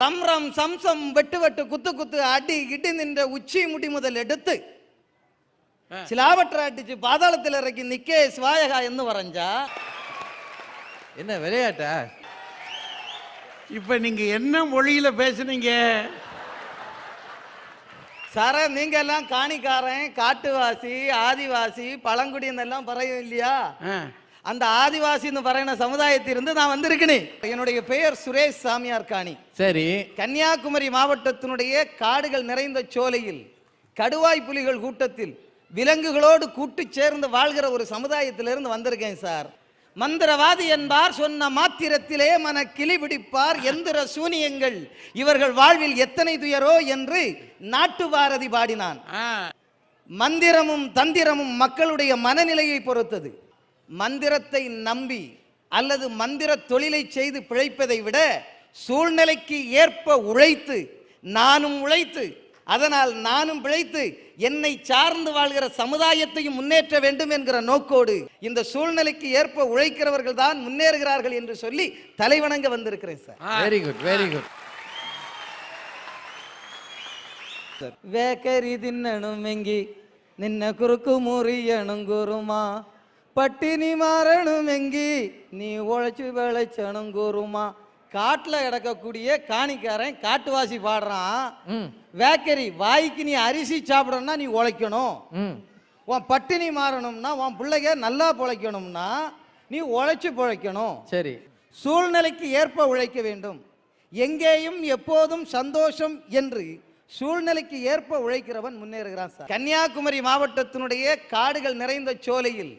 ரம் ரம் சம்சம் வெட்டு வெட்டு குத்து குத்து அடி இடி நின்ற உச்சி முடி முதல் எடுத்து சிலாவற்ற அடிச்சு பாதாளத்தில் இறக்கி நிக்கே சிவாயகா என்று வரைஞ்சா என்ன விளையாட்டா? இப்ப நீங்க என்ன மொழியில பேசுனீங்க சார? நீங்க எல்லாம் காணிக்காரன், காட்டுவாசி, ஆதிவாசி, பழங்குடியின எல்லாம் பறையும் இல்லையா? அந்த ஆதிவாசின்னு பறையின சமுதாயத்திலிருந்து நான் வந்திருக்கேன். என்னுடைய பெயர் சுரேஷ் சாமியார் காணி. சரி. கன்னியாகுமரி மாவட்டத்தினுடைய காடுகள் நிறைந்த சோலையில் கடுவாய் புலிகள் கூட்டத்தில் விலங்குகளோடு கூட்டு சேர்ந்து வாழ்கிற ஒரு சமுதாயத்திலிருந்து வந்திருக்கேன் சார். மந்திரவாதி என்பார் சொன்ன மாத்திரத்திலே மன கிளி பிடிப்பார் எந்திர சூனியங்கள் இவர்கள் வாழ்வில் எத்தனை துயரோ என்று நாட்டு பாரதி பாடினான். மந்திரமும் தந்திரமும் மக்களுடைய மனநிலையை பொறுத்தது. மந்திரத்தை நம்பி அல்லது மந்திர தொழிலை செய்து பிழைப்பதை விட சூழ்நிலைக்கு ஏற்ப உழைத்து, நானும் உழைத்து, அதனால் நானும் பிழைத்து என்னை சார்ந்து வாழ்கிற சமுதாயத்தையும் முன்னேற்ற வேண்டும் என்கிற நோக்கோடு இந்த சூழ்நிலைக்கு ஏற்ப உழைக்கிறவர்கள் தான் முன்னேறுகிறார்கள் என்று சொல்லி தலைவணங்க வந்திருக்கிறேன் sir. Very good, very good. வேக்கரி தின்னணும் எங்கி நின்ன குறுக்கு முறியணும் குருமா, பட்டினி மாறணும் எங்கி நீ உழைச்சு விளைச்சணும் குருமா. காட்டுல கிடக்கக்கூடிய காணிக்காரன் காட்டுவாசி பாடுறான், வேக்கரி வாய்க்கு நீ அரிசி சாப்பிடணும்னா நீ உழைக்கணும், உன் பட்டினி மாறணும்னா உன் பிள்ளைங்க நல்லா பிழைக்கணும்னா நீ உழைச்சு பிழைக்கணும். சரி. சூழ்நிலைக்கு ஏற்ப உழைக்க வேண்டும். எங்கேயும் எப்போதும் சந்தோஷம் என்று சூழ்நிலைக்கு ஏற்ப உழைக்கிறவன் முன்னேறுகிறான் சார். கன்னியாகுமரி மாவட்டத்தினுடைய காடுகள் நிறைந்த சோலையில்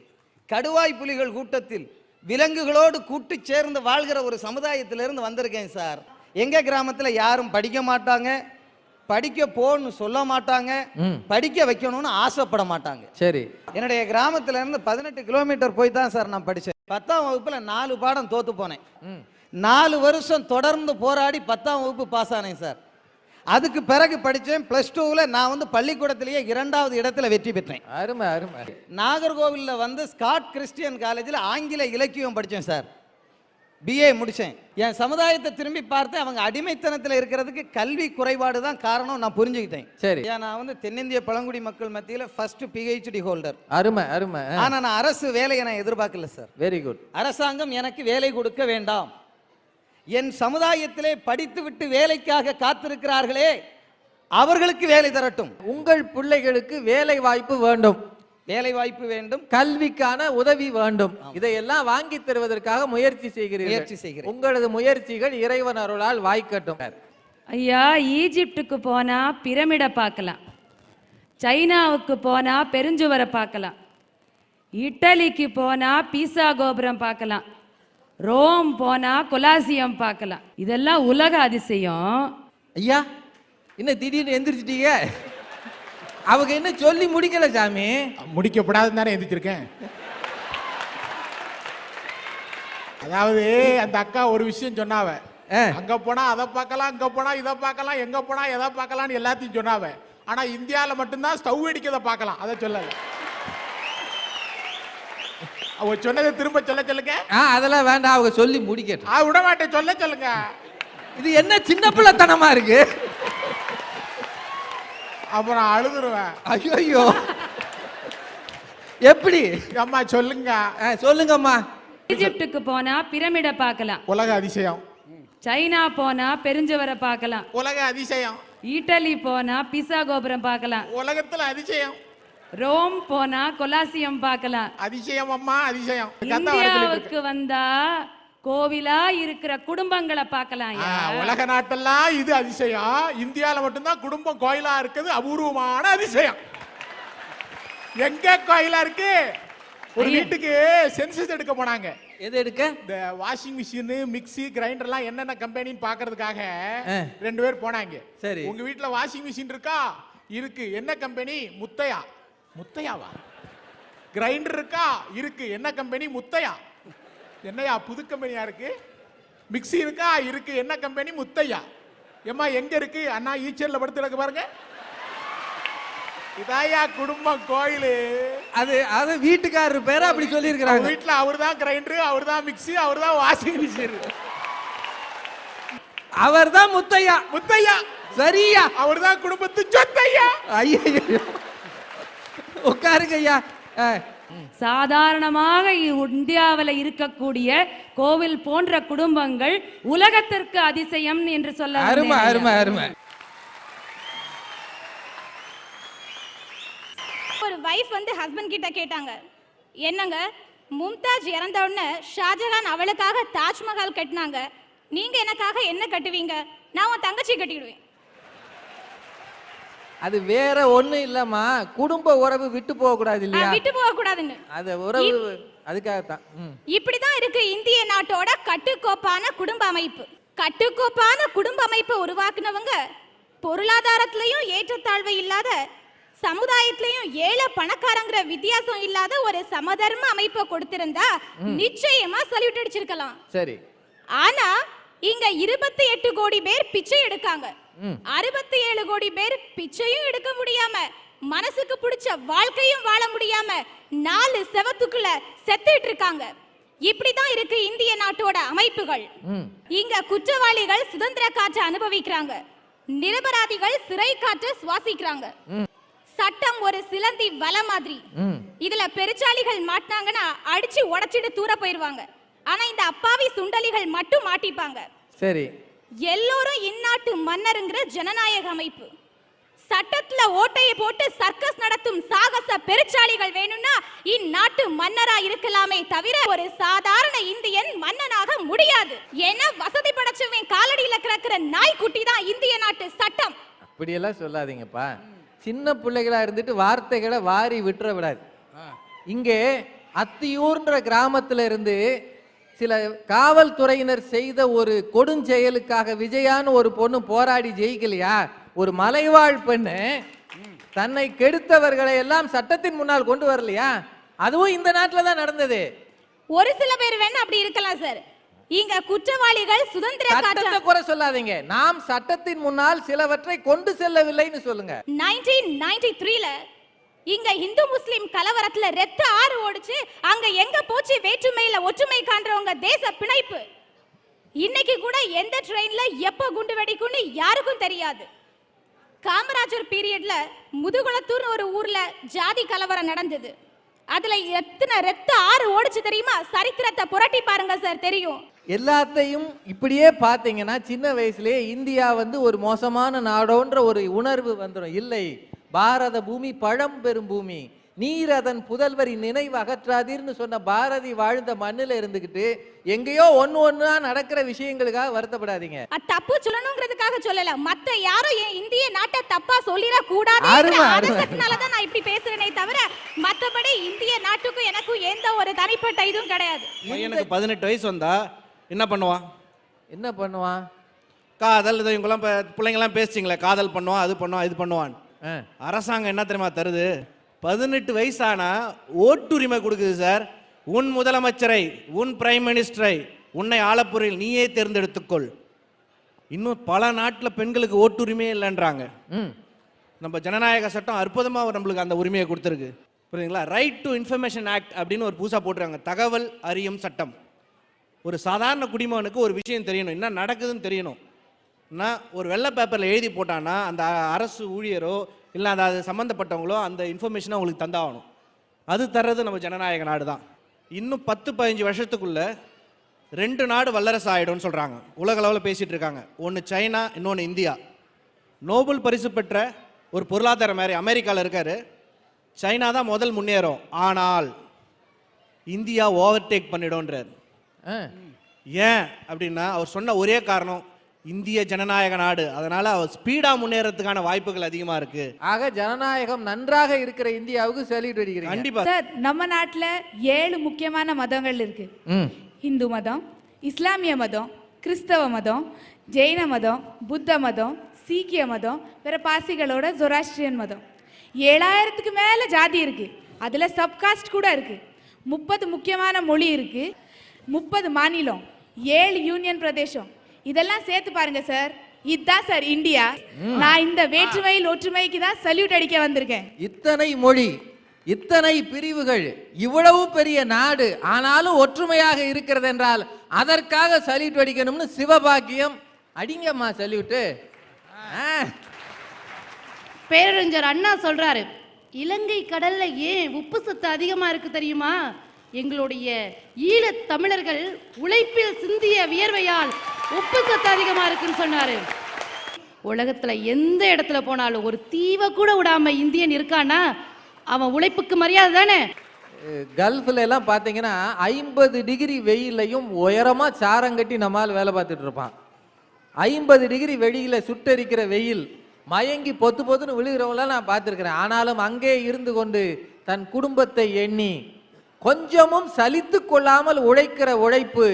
கடுவாய் புலிகள் கூட்டத்தில் விலங்குகளோடு கூட்டு சேர்ந்து வாழ்கிற ஒரு சமுதாயத்திலிருந்து வந்திருக்கேன் சார். எங்க கிராமத்தில் யாரும் படிக்க மாட்டாங்க, படிக்க போன்னு சொல்ல மாட்டாங்க, படிக்க வைக்கணும்னு ஆசைப்பட மாட்டாங்க. சரி. என்னுடைய கிராமத்துல இருந்து 18 கிலோமீட்டர் போய் தான் சார் நான் படித்தேன். 10ஆம் வகுப்புல 4 பாடம் தோத்து போனேன். 4 வருஷம் தொடர்ந்து போராடி 10ஆம் வகுப்பு பாஸ் ஆனேன் சார். அதுக்கு பிறகு படித்தேன். +2ல நான் வந்து பள்ளிக்கூடத்திலேயே 2வது இடத்துல வெற்றி பெற்றேன். அருமை அருமை. நாகர்கோவில்ல வந்து ஸ்காட் கிறிஸ்டியன் காலேஜில் ஆங்கில இலக்கியம் படித்தேன் சார். BA முடித்தேன். என் சமுதாயத்தை திரும்பி பார்த்தேன், அவங்க அடிமைத்தனத்தில் இருக்கிறதுக்கு கல்வி குறைபாடு தான் காரணம் நான் புரிஞ்சுக்கிட்டேன். சரி. நான் வந்து தென்னிந்திய பழங்குடி மக்கள் மத்தியில் ஃபர்ஸ்ட் PhD ஹோல்டர். அருமை அருமை. ஆனால் நான் அரசு வேலையை நான் எதிர்பார்க்கல சார். Very good. அரசாங்கம் எனக்கு வேலை கொடுக்க வேண்டாம், என் சமுதாயத்திலே படித்து விட்டு வேலைக்காக காத்திருக்கிறார்களே அவர்களுக்கு வேலை தரட்டும். உங்கள் பிள்ளைகளுக்கு வேலை வாய்ப்பு வேண்டும், வேலை வாய்ப்பு வேண்டும், கல்விக்கான உதவி வேண்டும். இதையெல்லாம் வாங்கி தருவதற்காக முயற்சி செய்கிறேன். உங்களது முயற்சிகள் இறைவன் அருளால் வாய்க்கட்டும். ஐயா, ஈஜிப்டுக்கு போனா பிரமிடை பார்க்கலாம், சைனாவுக்கு போனா பெருஞ்சுவரை பார்க்கலாம், இட்டலிக்கு போனா பீசா கோபுரம் பார்க்கலாம், ரோம் போனா கொலாசியம் பார்க்கலாம். இதெல்லாம் உலக அதிசயம். ஐயா, என்ன திடீர்னு எந்திரிச்சிட்டீங்க? அவங்க என்ன சொல்லி முடிக்கல சாமி. முடிக்கப்படாதுன்னு தானே எந்திரிச்சிருக்கேன். அதாவது அந்த அக்கா ஒரு விஷயம் சொன்னாவ, அங்க போனா அதை பார்க்கலாம், அங்க போனா இதை பார்க்கலாம், எங்க போனா எதை பார்க்கலாம்னு எல்லாத்தையும் சொன்னாவ. ஆனா இந்தியாவில மட்டும்தான் ஸ்டவ் அடிக்கிறத பார்க்கலாம், அதை சொல்லல. அவ சொன்னதை திரும்ப சொல்லுங்க. அதெல்லாம் வேண்டாம், அவங்க சொல்லி முடிக்கட்டும். விட மாட்டேன், சொல்லுங்க. இது என்ன சின்ன பிள்ளைத்தனமா இருக்கு? அப்புறம் அழுதுருவேன். ஐயோ, எப்படி அம்மா சொல்லுங்க. சொல்லுங்கம்மா. ஈஜிப்டுக்கு போனா பிரமிடை பார்க்கலாம், உலக அதிசயம். சைனா போனா பெருஞ்சுவரை பார்க்கலாம், உலக அதிசயம். இட்டலி போனா பீசா கோபுரம் பார்க்கலாம், உலகத்துல அதிசயம். ரோம் போனா கொலாசியம் பார்க்கலாம். அதிசயம் அம்மா, அதிசயம். இந்தியாவுக்கு வந்தா கோவிலா இருக்கிற குடும்பங்களை பார்க்கலாம். உலக நாட்டெல்லாம் இது அதிசயம், இந்தியால மட்டும்தான் குடும்பம் கோயிலா இருக்குது அபூர்வமான அதிசயம். எங்க கோயிலா இருக்கு? ஒரு வீட்டுக்கு சென்சஸ் எடுக்க போனாங்க. எது எடுக்க? இந்த வாஷிங் மிஷின், மிக்ஸி, கிரைண்டர்லாம் என்னென்ன கம்பெனின்னு பாக்குறதுக்காக 2 பேர் போனாங்க. சரி. உங்க வீட்டுல வாஷிங் மிஷின் இருக்கா? இருக்கு. என்ன கம்பெனி? முத்தையா. முத்தையாவா? கிரைண்டர் இருக்கா? இருக்கு. என்ன கம்பெனி? முத்தையா. என்னையா புது கம்பெனியா இருக்கு? மிக்ஸி இருக்கா? இருக்கு. என்ன கம்பெனி? முத்தையா. ஏமா எங்க இருக்கு? அண்ணா ஈச்சர்ல படுத்து கிடக்கு பாருங்க. இதாயா குடும்பம் கோயிலு. அது வீட்டுக்காரர் பேர அப்படி சொல்லி இருக்காங்க. வீட்டுல அவர்தான் கிரைண்டர், அவர்தான் மிக்ஸி, அவர்தான் வாஷிங் மிஷின். அவர்தான் முத்தையா. முத்தையா சரியா? அவர்தான் குடும்பத்து சொத்தையா. ஐயோ, உட்காருங்க ஐயா. சாதாரணமாக இந்தியாவில் இருக்கக்கூடிய கோவில் போன்ற குடும்பங்கள் உலகத்திற்கு அதிசயம் என்று சொல்ல அருமை அருமை அருமை. ஒரு வைஃப் வந்து ஹஸ்பண்ட் கிட்ட கேட்டாங்க, என்னங்க மும்தாஜ் இறந்த உடனே ஷாஜகான் அவளுக்காக தாஜ்மஹால் கட்டினாங்க, நீங்க எனக்காக என்ன கட்டுவீங்க? நான் உன் தங்கச்சி கட்டிடுவேன். அது வேற ஒண்ணு இல்லம்மா, குடும்ப உறவு விட்டு போக கூடாது இல்லையா? விட்டு போக கூடாதுன்னு அது உறவு அதுக்காகத்தான். இப்படிதான் இருக்கு இந்திய நாட்டோட கட்டுக்கோப்பான குடும்ப அமைப்பு. கட்டுக்கோப்பான குடும்ப அமைப்பை உருவாக்குனவங்க பொருளாதாரத்திலையும் ஏற்றத்தாழ்வு இல்லாத, சமுதாயத்திலையும் ஏழை பணக்காரங்கிற வித்தியாசம் இல்லாத ஒரு சமதர்ம அமைப்பை கொடுத்திருந்தா நிச்சயமா சல்யூட் அடிச்சிருக்கலாம். சரி. ஆனா இங்க 28 கோடி பேர் பிச்சை எடுக்காங்க, 67 கோடி பேர் பிச்சையும் எடுக்க முடியாம, மனசுக்கு பிடிச்ச வாழ்க்கையும் வாழ முடியாம 4 செவத்துக்குள்ள செத்துட்டு இருக்காங்க. இப்படிதான் இருக்கு இந்திய நாட்டோட அமைப்புகள். இங்க குற்றவாளிகள் சுதந்திர காற்றை அனுபவிக்கிறாங்க, நிரபராதிகள் சிறை காற்றை சுவாசிக்கிறாங்க. சட்டம் ஒரு சிலந்தி வல மாதிரி. இதுல பெருச்சாளிகள் மாட்டினாங்கன்னா அடிச்சு உடைச்சிட்டு தூர போயிருவாங்க. ஆனா இந்த அப்பாவி சுண்டலிகள் மட்டும் மாட்டிப்பாங்க. சரி. எல்லோரும் இந்நாட்டு மன்னருங்கிற ஜனநாயக அமைப்பு. சட்டத்துல ஓட்டையை போட்டு சர்க்கஸ் நடத்தும் சாகச பெருச்சாளிகள் வேணும்னா இந்நாட்டு மன்னரா இருக்கலாமே தவிர ஒரு சாதாரண இந்தியன் மன்னனாக முடியாது. ஏன்னா வசதி படைச்சவன் காலடியில கிடக்கிற நாய்க்குட்டி தான் இந்திய நாட்டு சட்டம். அப்படியெல்லாம் சொல்லாதீங்கப்பா. சின்ன பிள்ளைகளா இருந்துட்டு வார்த்தைகளை வாரி விட்டுற விடாது. இங்கே அத்தியூர்ன்ற கிராமத்துல இருந்து சில காவல்துறையினர் செய்த ஒரு கொடுஞ்செயலுக்காக விஜயான்னு ஒரு பொண்ணு போராடி ஜெயிக்கலையா? ஒரு மலைவாழ் பெண்ணு தன்னை கெடுத்தவர்களை எல்லாம் சட்டத்தின் முன்னால் கொண்டு வரலையா? அதுவும் இந்த நாட்டில் தான் நடந்தது. ஒரு சில பேர் வேணா அப்படி இருக்கலாம் சார். இங்க குற்றவாளிகள் சுதந்திர சட்டத்தை குறை சொல்லாதீங்க. நாம் சட்டத்தின் முன்னால் சிலவற்றை கொண்டு செல்லவில்லைன்னு சொல்லுங்க. 1993ல இங்க இந்து முஸ்லிம் கலவரத்துல ரத்த ஆறு ஓடுச்சு. அங்க எங்க போச்சு வேற்றுமையில ஒற்றுமை காண்றவங்க தேச பிணைப்பு? இன்னைக்கு கூட எந்த ட்ரெயின்ல எப்ப குண்டு வெடிக்கும்னு யாருக்கும் தெரியாது. காமராஜர் பீரியட்ல முதுகுளத்தூர் ஒரு ஊர்ல ஜாதி கலவரம் நடந்தது. அதுல எத்தனை ரத்த ஆறு ஓடுச்சு தெரியுமா? சரித்திரத்தை புரட்டி பாருங்க சார், தெரியும். எல்லாத்தையும் இப்படியே பார்த்தீங்கன்னா சின்ன வயசுலயே இந்தியா வந்து ஒரு மோசமான நாடோன்ற ஒரு உணர்வு வந்துடும். இல்லை, பாரத பூமி பழம் பெரும் பூமி, நீர் அதன் புதல்வரி நினைவு அகற்றாதீர்னு சொன்ன பாரதி வாழ்ந்த மண்ணில் இருந்துகிட்டு எங்கேயோ ஒன்னா நடக்கிற விஷயங்களுக்காக வருத்தப்படாதீங்க. தப்பு சொல்லணுங்கிறதுக்காக சொல்லல, மத்த யாரும் இந்திய நாட்டை தப்பா சொல்லிட கூடாதுனாலதான் நான் இப்படி பேசுறேனே தவிர மத்தபடி இந்திய நாட்டுக்கும் எனக்கும் எந்த ஒரு தனிப்பட்ட இதுவும் கிடையாது. எனக்கு 18 வயசு வந்தா என்ன பண்ணுவான்? என்ன பண்ணுவான்? காதல் இவங்கெல்லாம் பிள்ளைங்கெல்லாம் பேசிங்களே, காதல் பண்ணுவான், அது பண்ணுவான், இது பண்ணுவான். அரசாங்கம் என்ன தெரியுமா தருது? 18 வயசானா ஓட்டுரிமை கொடுக்குது சார். உன் முதலமைச்சரை, உன் பிரைம் மினிஸ்டரை, உன்னை ஆளப்பொறியில் நீயே தேர்ந்தெடுத்துக்கொள். இன்னும் பல நாட்டில் பெண்களுக்கு ஓட்டுரிமையே இல்லைன்றாங்க. நம்ம ஜனநாயக சட்டம் அற்புதமாக நம்மளுக்கு அந்த உரிமையை கொடுத்துருக்கு. புரியுதுங்களா? ரைட் டு இன்ஃபர்மேஷன் ஆக்ட் அப்படின்னு ஒரு புதுசாக போட்டுருக்காங்க, தகவல் அறியும் சட்டம். ஒரு சாதாரண குடிமகனுக்கு ஒரு விஷயம் தெரியணும், என்ன நடக்குதுன்னு தெரியணும். ஒரு வெள்ளை பேப்பரில் எழுதி போட்டான்னா அந்த அரசு ஊழியரோ இல்லை அது சம்மந்தப்பட்டவங்களோ அந்த இன்ஃபர்மேஷனை அவங்களுக்கு தந்தாகணும். அது தர்றது நம்ம ஜனநாயக நாடு தான். இன்னும் 10-15 வருஷத்துக்குள்ள 2 நாடு வல்லரசு ஆகிடும்னு சொல்கிறாங்க. உலக அளவில் பேசிகிட்டு இருக்காங்க. ஒன்று சைனா, இன்னொன்று இந்தியா. நோபல் பரிசு பெற்ற ஒரு பொருளாதார மாதிரி அமெரிக்காவில் இருக்காரு. சைனா தான் முதல் முன்னேறும், ஆனால் இந்தியா ஓவர்டேக் பண்ணிடும்ன்றார். ஏன் அப்படின்னா அவர் சொன்ன ஒரே காரணம், இந்திய ஜனநாயக நாடு, அதனால அவர் ஸ்பீடா முன்னேறதுக்கான வாய்ப்புகள் அதிகமா இருக்கு. ஆக ஜனநாயகம் நன்றாக இருக்கிற இந்தியாவுக்கு சல்யூட் அடிக்கிறீங்க. கண்டிப்பா சார். நம்ம நாட்டுல 7 முக்கியமான மதங்கள் இருக்கு. இந்து மதம், இஸ்லாமிய மதம், கிறிஸ்தவ மதம், ஜெயின மதம், புத்த மதம், சீக்கிய மதம், வேற பாசிகளோட ஜொராஸ்ட்ரியன் மதம். 7000க்கு மேல ஜாதி இருக்கு. அதுல சப்காஸ்ட் கூட இருக்கு. 30 முக்கியமான மொழி இருக்கு. 30 மாநிலம், 7 யூனியன் பிரதேசம். இதெல்லாம் சேர்த்து பாருங்க சார். இதுதான் சார் இந்தியா. நான் இந்த வேற்றுமையில் ஒற்றுமைக்கு தான் சல்யூட் அடிக்க வந்திருக்கேன். இத்தனை மொழி, இத்தனை பிரிவுகள், இவ்வளவு பெரிய நாடு, ஆனாலும் ஒற்றுமையாக இருக்கிறது என்றால் அதற்காக சல்யூட் அடிக்கணும்னு சிவபாக்கியம் அடிங்கம்மா சல்யூட்டு. பேரறிஞர் அண்ணா சொல்றாரு, இலங்கை கடல்ல ஏன் உப்பு சத்து அதிகமா இருக்கு தெரியுமா? எங்களுடைய ஈழத் தமிழர்கள் உழைப்பில் சிந்திய வியர்வையால் உப்பு சத்து அதிகமா இருக்குன்னு சொன்னாரு. உலகத்துல எந்த இடத்துல போனாலும் ஒரு தீவை கூட விடாம இந்தியன் இருக்கானா அவன் உழைப்புக்கு மரியாதை தானே. கல்ஃப்ல எல்லாம் பார்த்தீங்கன்னா 50 டிகிரி வெயிலையும் உயரமா சாரங்கட்டி நம்மால் வேலை பார்த்துட்டு இருப்பான். 50 டிகிரி வெளியில சுட்டரிக்கிற வெயில் மயங்கி பொத்து பொத்துன்னு விழுகிறவங்களாம் நான் பார்த்துருக்கிறேன். ஆனாலும் அங்கே இருந்து கொண்டு தன் குடும்பத்தை எண்ணி கொஞ்சமும் சலித்து கொள்ளாமல் உழைக்கிற உழைப்பு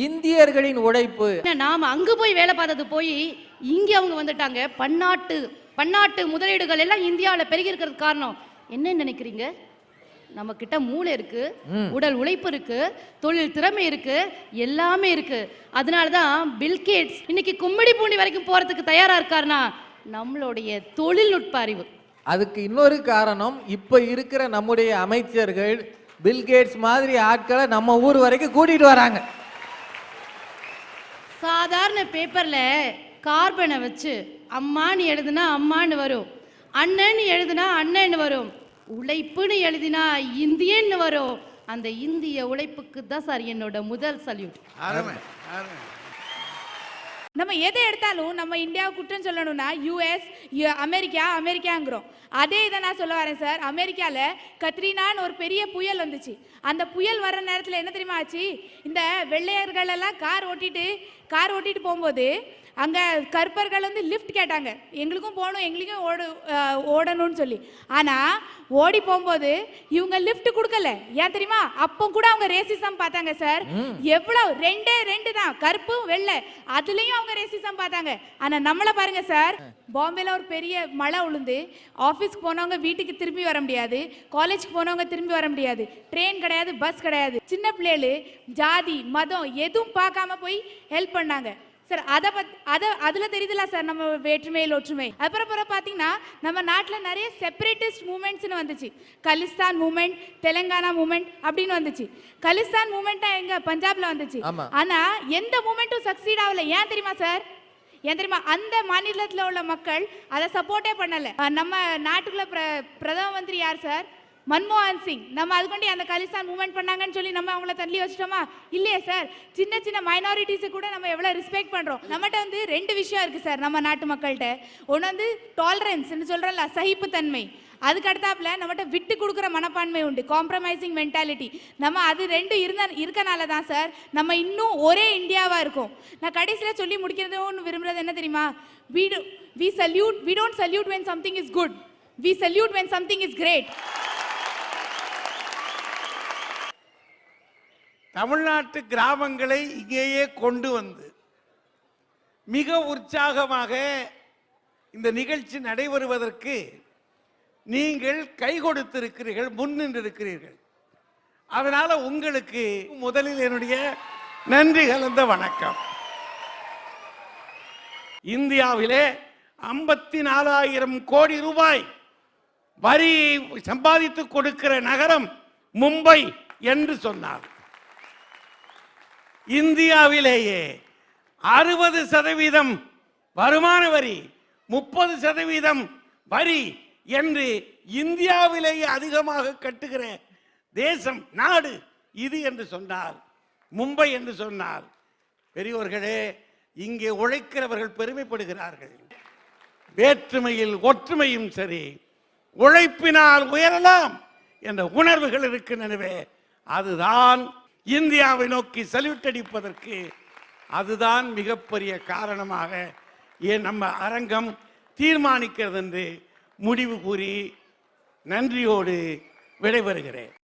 இந்தியர்களின் உழைப்பு. நாம அங்கு போய் வேலை பார்த்தது போய் இங்க அவங்க வந்துட்டாங்க. பன்னாட்டு முதலீடுகள் எல்லாம் இந்தியாவில் பெருகி இருக்கிறது காரணம் என்ன நினைக்கிறீங்க? நம்ம கிட்ட மூளை இருக்கு, உடல் உழைப்பு இருக்கு, தொழில் திறமை இருக்கு, எல்லாமே இருக்கு. அதனாலதான் பில்கேட்ஸ் இன்னைக்கு கும்மிடி பூண்டி வரைக்கும் போறதுக்கு தயாரா இருக்காருன்னா நம்மளுடைய தொழில்நுட்ப அறிவு. அதுக்கு இன்னொரு காரணம், இப்ப இருக்கிற நம்முடைய அமைச்சர்கள் பில்கேட்ஸ் மாதிரி ஆட்களை நம்ம ஊர் வரைக்கும் கூட்டிட்டு வராங்க. சாதாரண பேப்பர்ல கார்பனை வச்சு அம்மான்னு எழுதுனா அம்மான்னு வரும், அண்ணன்னு எழுதுனா அண்ணன்னு வரும், உழைப்புன்னு எழுதினா இந்தியன்னு வரும். அந்த இந்திய உழைப்புக்கு தான் சார் என்னோட முதல் சல்யூட். நம்ம எதை எடுத்தாலும் நம்ம இந்தியாவை குற்றம் சொல்லணும்னா யூஎஸ் அமெரிக்காங்கிறோம். அதே இதை நான் சொல்ல வரேன் சார். அமெரிக்காவில் கத்ரீனான்னு ஒரு பெரிய புயல் வந்துச்சு. அந்த புயல் வர்ற நேரத்தில் என்ன தெரியுமா ஆச்சு? இந்த வெள்ளையர்கள் எல்லாம் கார் ஓட்டிட்டு போகும்போது அங்கே கருப்பர்கள் வந்து லிஃப்ட் கேட்டாங்க, எங்களுக்கும் போகணும், எங்களுக்கும் ஓடணும்னு சொல்லி. ஆனால் ஓடி போகும்போது இவங்க லிஃப்ட் கொடுக்கல. ஏன் தெரியுமா? அப்போ கூட அவங்க ரேசிசம் பார்த்தாங்க சார். எவ்வளவு 2 தான், கருப்பு வெள்ளை, அதுலேயும் அவங்க ரேசிசம் பார்த்தாங்க. ஆனால் நம்மளை பாருங்க சார், பாம்பேல ஒரு பெரிய மழை உளுந்து ஆஃபீஸ்க்கு போனவங்க வீட்டுக்கு திரும்பி வர முடியாது, காலேஜுக்கு போனவங்க திரும்பி வர முடியாது, ட்ரெயின் கிடையாது, பஸ் கிடையாது. சின்ன பிள்ளைகள் ஜாதி மதம் எதுவும் பார்க்காம போய் ஹெல்ப் பண்ணாங்க சார். அதில் தெரியுதுல சார் நம்ம வேற்றுமையில் ஒற்றுமை. அப்புறம் பார்த்தீங்கன்னா நம்ம நாட்டில் நிறைய செப்பரேட்டிஸ்ட் மூமெண்ட்ஸ்னு வந்துச்சு. கலிஸ்தான் மூமெண்ட், தெலுங்கானா மூமெண்ட் அப்படின்னு வந்துச்சு. கலிஸ்தான் மூமெண்ட்டா எங்க பஞ்சாப்ல வந்துச்சு. ஆனா எந்த மூமெண்ட்டும் சக்சீட் ஆகல. ஏன் தெரியுமா சார்? ஏன் தெரியுமா? அந்த மாநிலத்தில் உள்ள மக்கள் அதை சப்போர்ட்டே பண்ணல. நம்ம நாட்டுக்குள்ள பிரதம மந்திரி யார் சார்? மன்மோகன் சிங். நம்ம அதுக்கொண்டு அந்த கலிஸ்தான் மூவ்மெண்ட் பண்ணாங்கன்னு சொல்லி நம்ம அவங்கள தள்ளி வச்சிட்டோமா? இல்லையே சார். சின்ன மைனாரிட்டிஸை கூட நம்ம எவ்வளோ ரெஸ்பெக்ட் பண்ணுறோம். நம்மகிட்ட வந்து 2 விஷயம் இருக்குது சார் நம்ம நாட்டு மக்கள்கிட்ட. ஒன்று வந்து டாலரன்ஸ்ன்னு சொல்கிறோம்ல, சகிப்புத்தன்மை. அதுக்கு அடுத்தாப்புல நம்மகிட்ட விட்டு கொடுக்குற மனப்பான்மை உண்டு, காம்ப்ரமைசிங் மென்டாலிட்டி. நம்ம அது 2 இருக்கனால தான் சார் நம்ம இன்னும் ஒரே இந்தியாவாக இருக்கும். நான் கடைசியில் சொல்லி முடிக்கிறதுன்னு விரும்புகிறது என்ன தெரியுமா? we don't salute when something is good, we salute when something is great. தமிழ்நாட்டு கிராமங்களை இங்கேயே கொண்டு வந்து மிக உற்சாகமாக இந்த நிகழ்ச்சி நடைபெறுவதற்கு நீங்கள் கை கொடுத்திருக்கிறீர்கள், முன்னின்றிருக்கிறீர்கள். அதனால உங்களுக்கு முதலில் என்னுடைய நன்றி கலந்த வணக்கம். இந்தியாவிலே 54,000 கோடி ரூபாய் வரி சம்பாதித்து கொடுக்கிற நகரம் மும்பை என்று சொன்னார். இந்தியாவிலேயே 60% வருமான வரி, 30% வரி என்று இந்தியாவிலேயே அதிகமாக கட்டுகிற தேசம், நாடு இது என்று சொன்னார், மும்பை என்று சொன்னார். பெரியோர்களே, இங்கே உழைக்கிறவர்கள் பெருமைப்படுகிறார்கள். வேற்றுமையில் ஒற்றுமையும் சரி, உழைப்பினால் உயரலாம் என்ற உணர்வுகள் இருக்கின்றனவே, அதுதான் இந்தியாவை நோக்கி சல்யூட் அடிப்பதற்கு அதுதான் மிகப்பெரிய காரணமாக ஏன் நம்ம அரங்கம் தீர்மானிக்கிறது என்று முடிவு கூறி நன்றியோடு விடைபெறுகிறேன்.